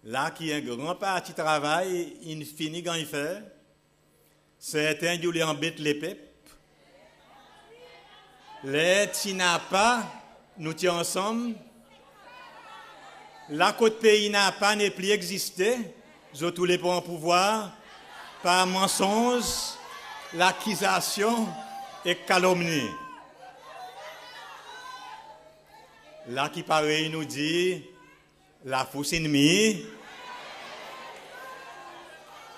Là, qui est un grand parti travail, il finit quand il fait. Certains qui lui embêtent les peuples. Les Tina pas, nous sommes ensemble. La côte pays n'a pas n'est plus existé. Ils tous les pour en pouvoir par mensonge, l'accusation et calomnie. Là qui paraît nous dit la fausse ennemie.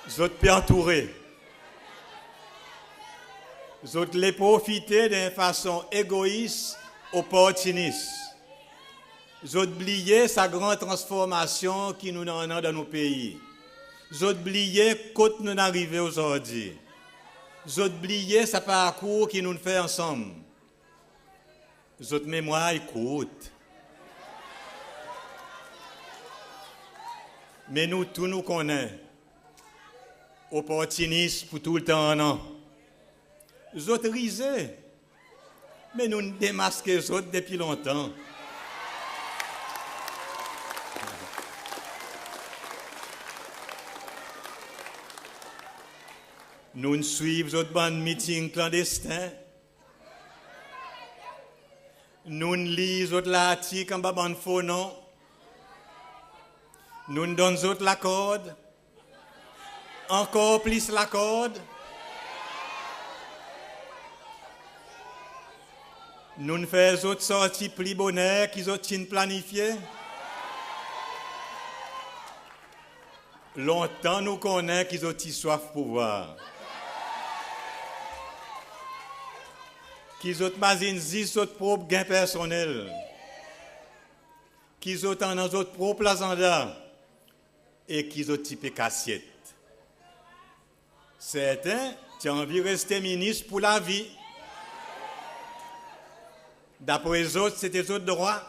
Ils ont entouré. Ils ont les profiter d'une façon égoïste, opportuniste. Ils ont oublié sa grande transformation qui nous en a dans nos pays. Ils ont oublié quand nous arrivons aujourd'hui. Ils ont oublié ce parcours qui nous fait ensemble. Ils ont mémoire écoute. Mais nous, tous nous connaissons. Opportunistes pour tout le temps, non. Les autres risés. Mais nous démasquons les autres depuis longtemps. Nous suivons les autres bandes meetings clandestins. Nous lisons les autres l'article en bas de faux nom. Nous donnons les autres la corde. Encore plus la corde. Nous faisons autres sorties plus bonheur qu'ils ont planifiées. Longtemps nous connaissons qu'ils ont soif de pouvoir. Qu'ils ont mazinzi sur notre propre gain personnel. Qu'ils ont dans notre propre agenda. Et qu'ils ont typé cassette. Certains ont envie de rester ministre pour la vie. D'après les autres, c'est des autres droits.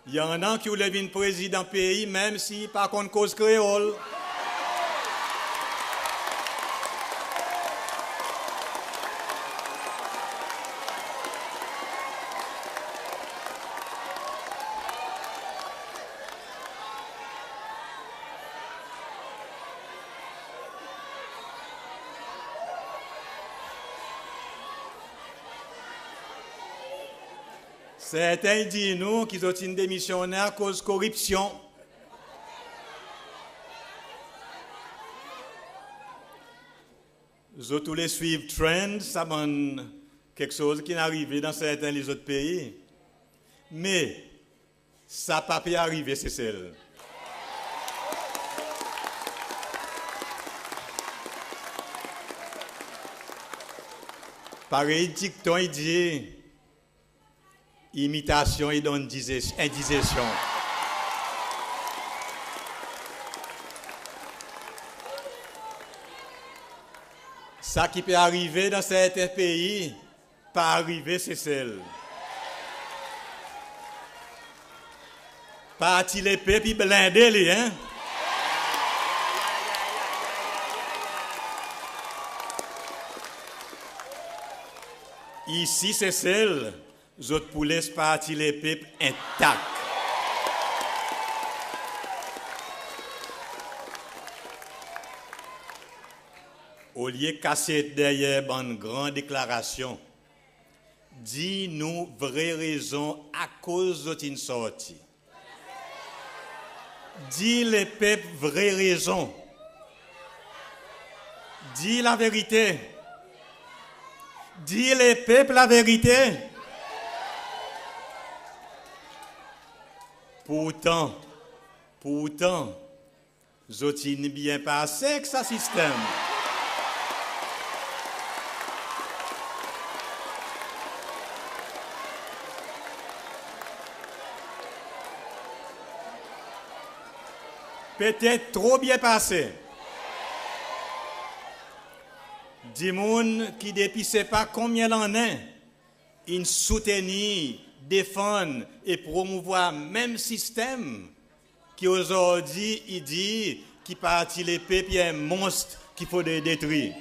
Il y en a qui voulaient venir président pays, même si par contre cause créole. Certains disent nous qu'ils ont une démissionnaire à cause de corruption. Ils ont tous les suivre trend, ça mène quelque chose qui n'est arrivé dans certains des autres pays. Mais ça n'a pas pu arriver, c'est celle. Pareil, dicton, il dit imitation et donne indigestion. Ça qui peut arriver dans certains pays, pas arriver, c'est celle. Parti les peuples blindés, les, hein? Ici, c'est celle. Les autres pour laisser partir les peuples intacts. Au lieu de casser derrière une grande déclaration, dis-nous vraie raison à cause d'une sortie. Dis les peuples vraie raison. Dis la vérité. Dis les peuples la vérité. Pourtant, Zotine bien passé que ça système. Peut-être trop bien passé. Des gens qui depuis ne pas combien l'en est, ils soutiennent, défendent et promouvoir le même système qui aujourd'hui, il dit qu'il partit les peuples, il y a un monstre qu'il faut détruire.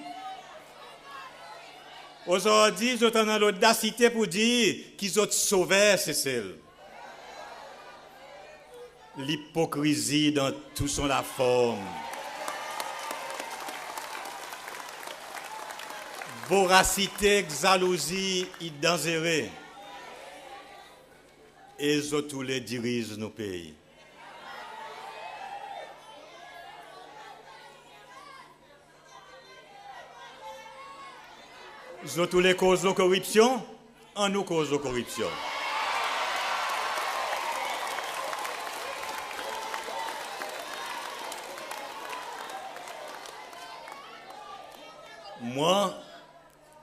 Aujourd'hui, ils ont l'audacité pour dire qu'ils ont sauvé ces celles. l'hypocrisie dans toute son la forme, voracité, jalousie et dangereux, et tous les dirigent nos pays. Tous les causes de corruption, en nous cause de corruption. Moi,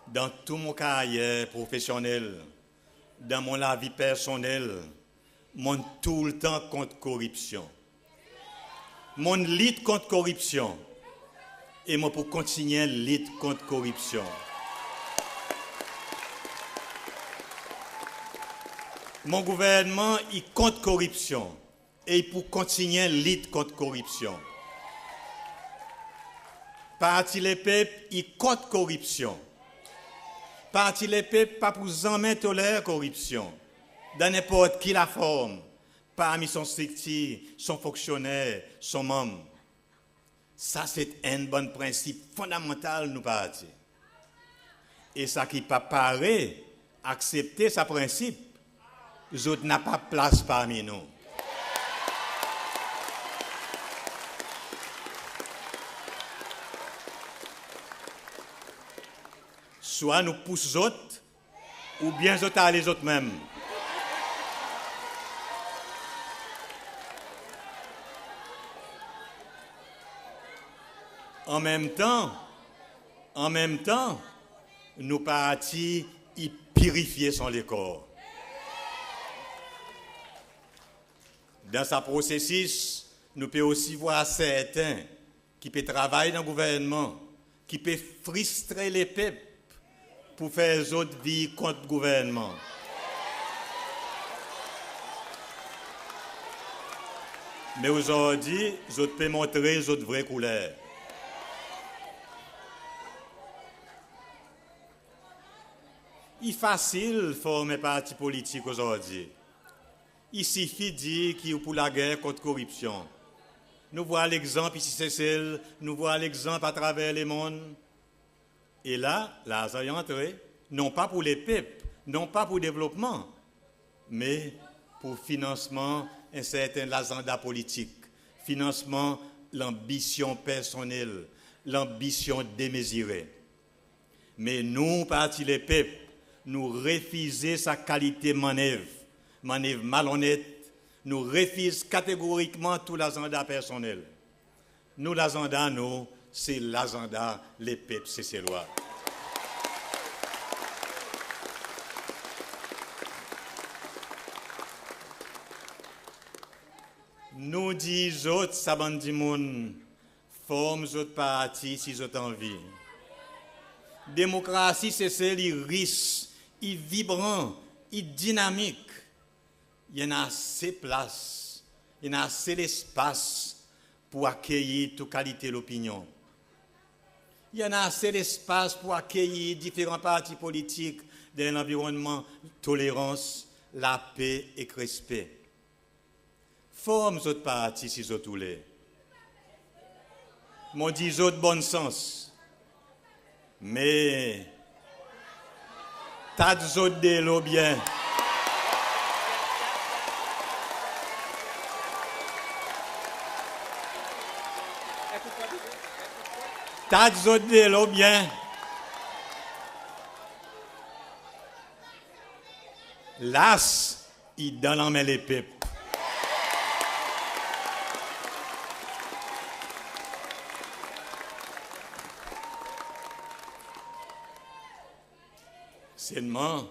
dans tout mon carrière professionnelle, dans mon la vie personnelle, mon tout le temps contre corruption. Mon lutte contre corruption. Et moi pour continuer à lutter contre corruption. Mon gouvernement, il contre corruption. Et pour continuer à lutter contre corruption. Parti les peuples, il contre corruption. Parti les peuples, pas pour jamais tolérer corruption. Dans n'importe qui la forme. Parmi son structure, son fonctionnaire, son membre. Ça, c'est un bon principe fondamental, nous partis. Et ça qui pas paraît, accepter ce principe, les autres n'ont pas place parmi nous. Soit nous poussons les autres, ou bien les autres à les autres mêmes. En même temps, nous partis y purifier son corps. Dans ce processus, nous pouvons aussi voir certains qui peuvent travailler dans le gouvernement, qui peuvent frustrer les peuples pour faire les autres vivre contre le gouvernement. Mais aujourd'hui, les autres peuvent montrer les autres vraies couleurs. Il est facile de former un parti politique aujourd'hui. Il suffit de dire qu'il est pour la guerre contre la corruption. Nous voyons l'exemple ici, c'est celle, nous voyons l'exemple à travers le monde. Et là, ça est entré, non pas pour les peuples, non pas pour le développement, mais pour financement un certain agenda politique, financement l'ambition personnelle, l'ambition démesurée. Mais nous, parti les peuples, nous refusons sa qualité manœuvre malhonnête, nous refusons catégoriquement tout l'agenda personnel. Nous, l'agenda, nous, c'est l'agenda, les peuples, c'est ses lois. Nous disons, ça bande du monde, forme autres partis si vous avez envie. Démocratie, c'est celle qui riche, qui vibrant, qui dynamique. Il y en a assez de place, il y en a assez d'espace pour accueillir toute qualité de l'opinion. Il y en a assez d'espace pour accueillir différents partis politiques dans l'environnement, tolérance, la paix et le respect. Forme autres partis si vous tous les. Mon dit autres bon sens. Mais tas d'autres de l'eau bien. Tas d'autres de l'eau bien. L'as, il donne en main les peuples. Seulement,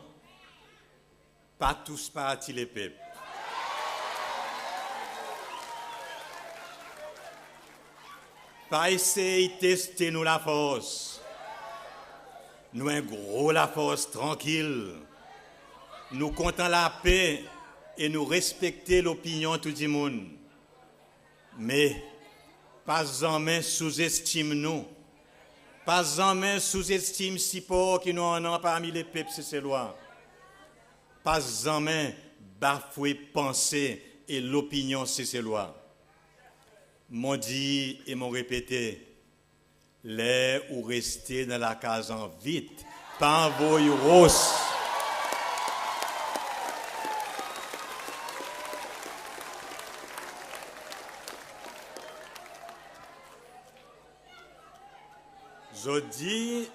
pas tous partis les peuples. Pas essayer de tester nous la force. Nous un gros la force tranquille. Nous comptons la paix et nous respecter l'opinion de tout le monde. Mais pas jamais sous-estime nous. Pas jamais sous-estime si pauvre qui nous en ont parmi les peuples, c'est ces lois. Pas jamais bafouer pensée et l'opinion cécélois. M'ont dit et m'ont répété, les ou rester dans la case en vite, pas en voyous. Je dis,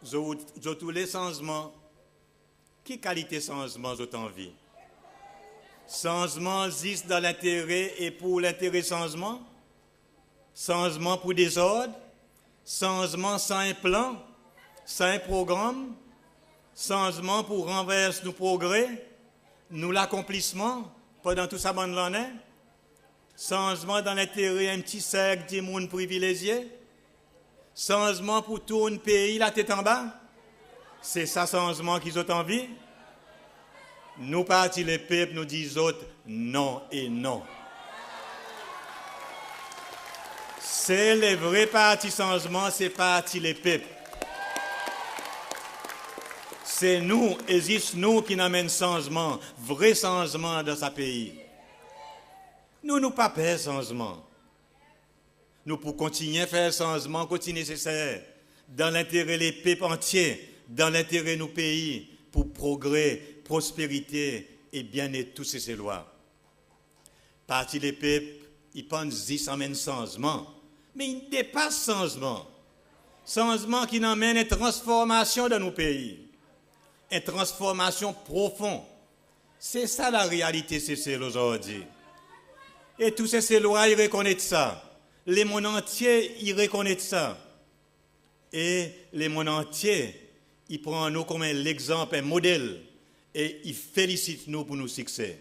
je tous les changements, qui qualité changement j'ai envie? Changement existe dans l'intérêt et pour l'intérêt changement? Changement pour des ordres? Changement sans un plan? Sans un programme? Changement pour renverser nos progrès? Nous l'accomplissement pendant tout ça bonne l'année? Changement dans l'intérêt un petit cercle de monde privilégié? Changement pour tout un pays, la tête en bas? C'est ça changement qu'ils ont envie? Nous partis les peuples, nous disons non et non. C'est le vrai parti changement, c'est parti les peuples. C'est nous, et juste nous qui n'amènent changement, vrai changement dans ce pays. Nous pas peur changement. Nous pour continuer à faire changement, continuer nécessaire, dans l'intérêt des peuples entiers, dans l'intérêt de nos pays, pour progrès, prospérité et bien-être tous ces lois. Parti des peuples, ils pensent qu'ils amènent changement, mais ils dépassent changement. Changement qui amène une transformation dans nos pays, une transformation profonde. C'est ça la réalité, c'est aujourd'hui. Et tous ces lois, ils reconnaissent ça. Les mondes entiers, ils reconnaissent ça. Et les mondes entiers, ils prennent nous comme l'exemple, un modèle, et ils félicitent nous pour nos succès.